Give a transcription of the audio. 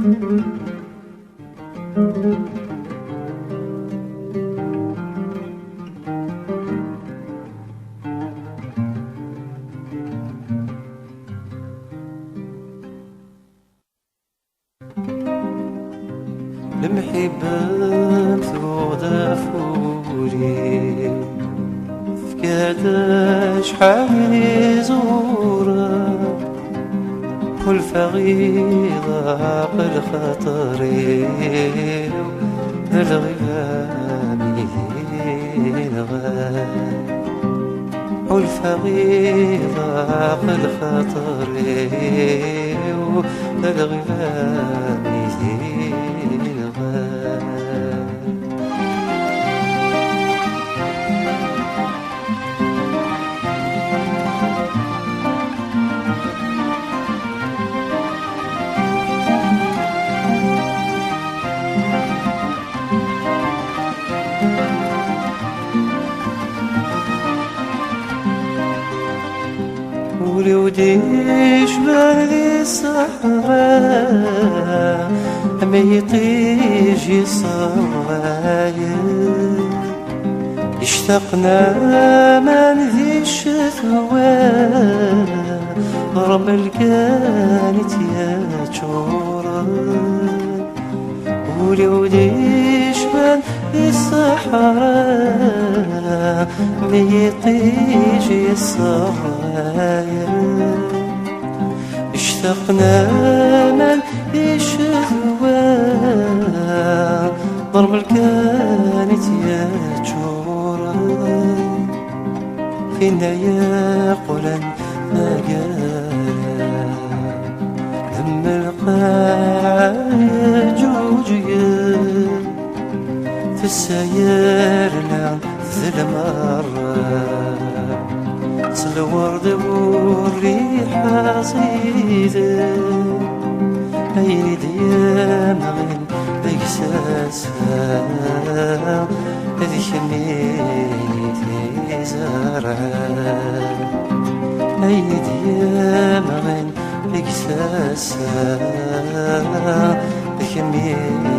المحبة مثوضة فوري فكادا شحال يزورا كل فغيضة قل خطري الغمامي الغام كل فغيضة قل خطري الغمامي ولودي شبال ذي الصحراء ما يطيش يصاير اشتقنا من ذي الشتوى رمل كانت يا جورا ولودي شبال ذي الصحراء ما يطيش يصاير اشتقنا من يشذوى ضرب الكانت يا جورا فينا يا قولا ما قال ذم القاع جوجيا في السيار لا ذي المرة الورد والريحة صيدة عيني ديما غين بإحساسها هذي خميتي زرعة عيني ديما غين بإحساسها هذي خميتي